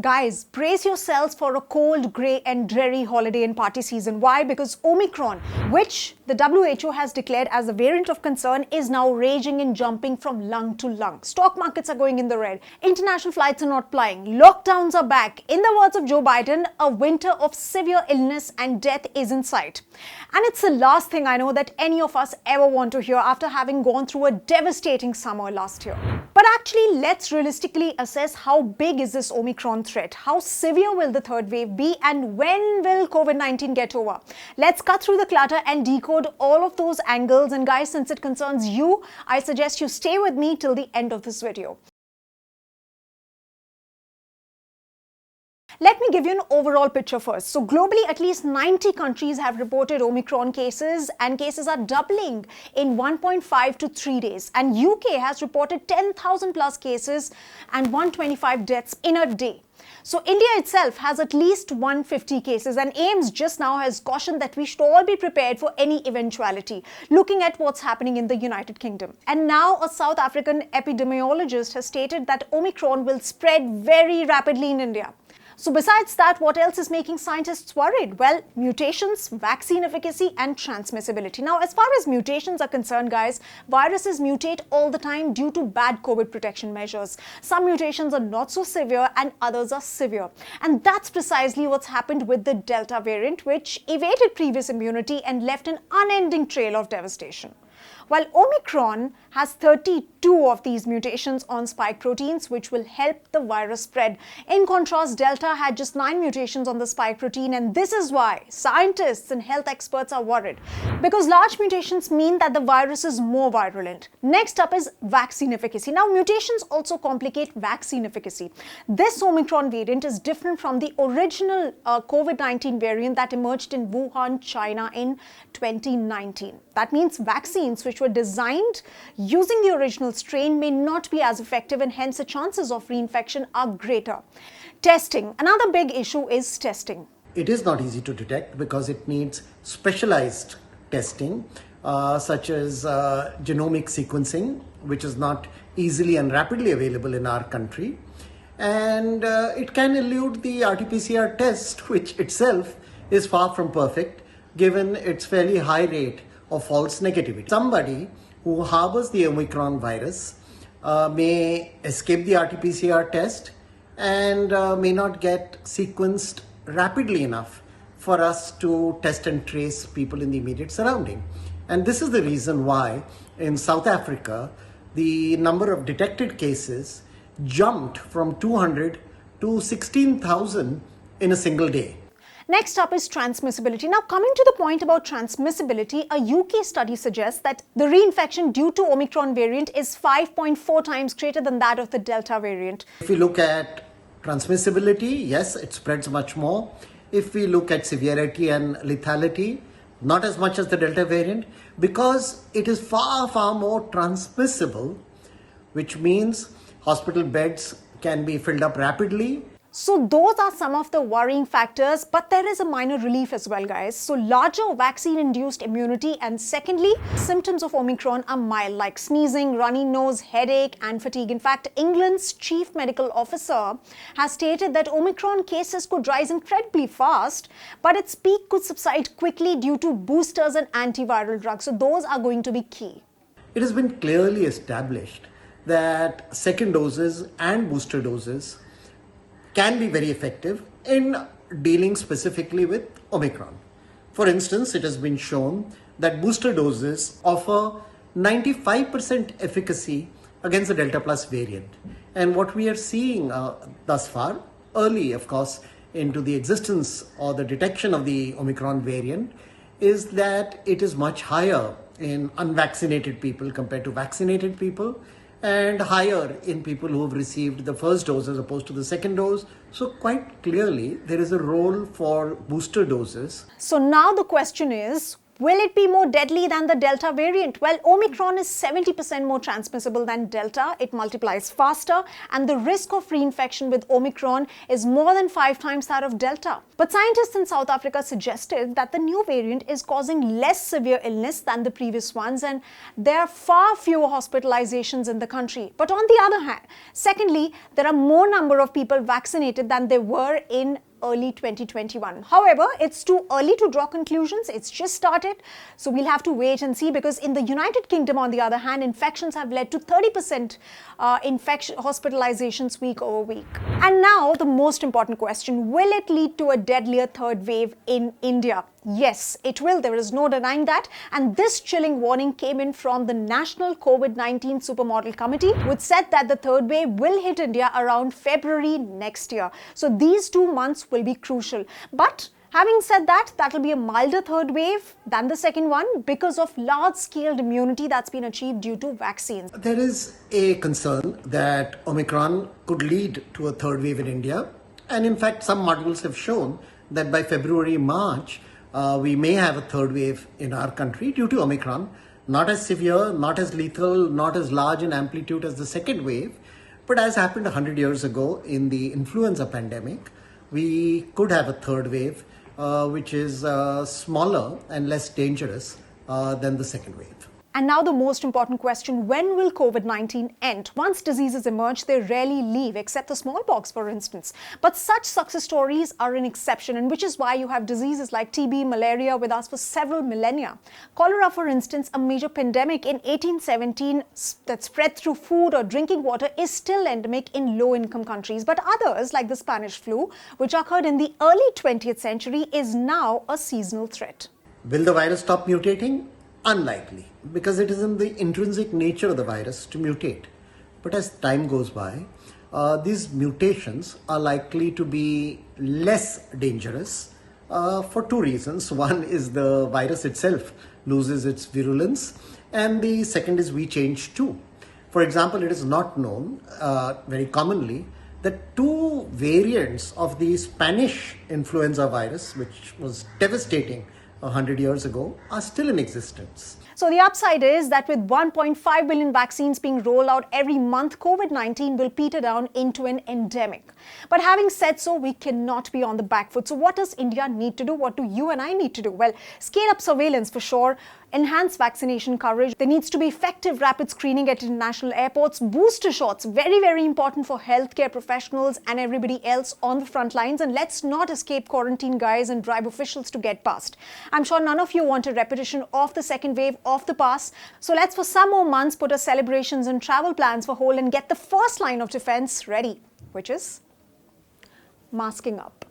Guys, brace yourselves for a cold, grey and dreary holiday and party season. Why? Because Omicron, which the WHO has declared as a variant of concern, is now raging and jumping from lung to lung. Stock markets are going in the red. International flights are not flying. Lockdowns are back. In the words of Joe Biden, a winter of severe illness and death is in sight. And it's the last thing I know that any of us ever want to hear after having gone through a devastating summer last year. But actually, let's realistically assess how big is this Omicron threat? How severe will the third wave be? And when will COVID-19 get over? Let's cut through the clutter and decode all of those angles. And guys, since it concerns you, I suggest you stay with me till the end of this video. Let me give you an overall picture first. So globally, at least 90 countries have reported Omicron cases, and cases are doubling in 1.5 to 3 days. And UK has reported 10,000 plus cases and 125 deaths in a day. So India itself has at least 150 cases, and AIMS just now has cautioned that we should all be prepared for any eventuality, looking at what's happening in the United Kingdom. And now a South African epidemiologist has stated that Omicron will spread very rapidly in India. So besides that, what else is making scientists worried? Well, mutations, vaccine efficacy and transmissibility. Now, as far as mutations are concerned, guys, viruses mutate all the time due to bad COVID protection measures. Some mutations are not so severe and others are severe. And that's precisely what's happened with the Delta variant, which evaded previous immunity and left an unending trail of devastation. While Omicron has 32 of these mutations on spike proteins, which will help the virus spread. In contrast, Delta had just 9 mutations on the spike protein, and this is why scientists and health experts are worried. Because large mutations mean that the virus is more virulent. Next up is vaccine efficacy. Now, mutations also complicate vaccine efficacy. This Omicron variant is different from the original COVID-19 variant that emerged in Wuhan, China in 2019. That means vaccines which were designed using the original strain may not be as effective, and hence the chances of reinfection are greater. Testing. Another big issue is testing. It is not easy to detect because it needs specialized testing, such as genomic sequencing, which is not easily and rapidly available in our country. And it can elude the RT-PCR test, which itself is far from perfect, given its fairly high rate of false negativity. Somebody who harbors the Omicron virus may escape the RT-PCR test and may not get sequenced rapidly enough for us to test and trace people in the immediate surrounding. And this is the reason why in South Africa, the number of detected cases jumped from 200 to 16,000 in a single day. Next up is transmissibility. Now, coming to the point about transmissibility, a UK study suggests that the reinfection due to Omicron variant is 5.4 times greater than that of the Delta variant. If we look at transmissibility, yes, it spreads much more. If we look at severity and lethality, not as much as the Delta variant, because it is far, far more transmissible, which means hospital beds can be filled up rapidly. So those are some of the worrying factors, but there is a minor relief as well, guys. So larger vaccine-induced immunity, and secondly, symptoms of Omicron are mild, like sneezing, runny nose, headache and fatigue. In fact, England's chief medical officer has stated that Omicron cases could rise incredibly fast, but its peak could subside quickly due to boosters and antiviral drugs. So those are going to be key. It has been clearly established that second doses and booster doses can be very effective in dealing specifically with Omicron. For instance, it has been shown that booster doses offer 95% efficacy against the Delta Plus variant. And what we are seeing thus far, early of course, into the existence or the detection of the Omicron variant, is that it is much higher in unvaccinated people compared to vaccinated people, and higher in people who have received the first dose as opposed to the second dose. So quite clearly, there is a role for booster doses. So now the question is, Will it be more deadly than the Delta variant? Well, Omicron is 70% more transmissible than Delta. It multiplies faster, and the risk of reinfection with Omicron is more than 5 times that of Delta. But scientists in South Africa suggested that the new variant is causing less severe illness than the previous ones, and there are far fewer hospitalizations in the country. But on the other hand, secondly, there are more number of people vaccinated than there were in early 2021. However, it's too early to draw conclusions. It's just started. So we'll have to wait and see, because in the United Kingdom, on the other hand, infections have led to 30% hospitalizations week over week. And now the most important question, will it lead to a deadlier third wave in India? Yes, it will. There is no denying that. And this chilling warning came in from the National COVID-19 Supermodel Committee, which said that the third wave will hit India around February next year. So these 2 months will be crucial. But having said that, that will be a milder third wave than the second one because of large-scale immunity that's been achieved due to vaccines. There is a concern that Omicron could lead to a third wave in India. And in fact, some models have shown that by February, March, we may have a third wave in our country due to Omicron. Not as severe, not as lethal, not as large in amplitude as the second wave. But as happened 100 years ago in the influenza pandemic, we could have a third wave, which is smaller and less dangerous than the second wave. And now the most important question, when will COVID-19 end? Once diseases emerge, they rarely leave, except the smallpox, for instance. But such success stories are an exception, and which is why you have diseases like TB, malaria with us for several millennia. Cholera, for instance, a major pandemic in 1817 that spread through food or drinking water, is still endemic in low-income countries. But others, like the Spanish flu, which occurred in the early 20th century, is now a seasonal threat. Will the virus stop mutating? Unlikely, because it is in the intrinsic nature of the virus to mutate. But as time goes by, these mutations are likely to be less dangerous for 2 reasons. One is the virus itself loses its virulence, and the second is we change too. For example, it is not known very commonly that 2 variants of the Spanish influenza virus, which was devastating 100 years ago, are still in existence. So the upside is that with 1.5 billion vaccines being rolled out every month, COVID-19 will peter down into an endemic. But having said so, we cannot be on the back foot. So what does India need to do? What do you and I need to do? Well, scale up surveillance for sure, enhance vaccination coverage. There needs to be effective rapid screening at international airports, booster shots, very, very important for healthcare professionals and everybody else on the front lines. And let's not escape quarantine guys and bribe officials to get past. I'm sure none of you want a repetition of the second wave of the past. So let's, for some more months, put our celebrations and travel plans for hold and get the first line of defense ready, which is masking up.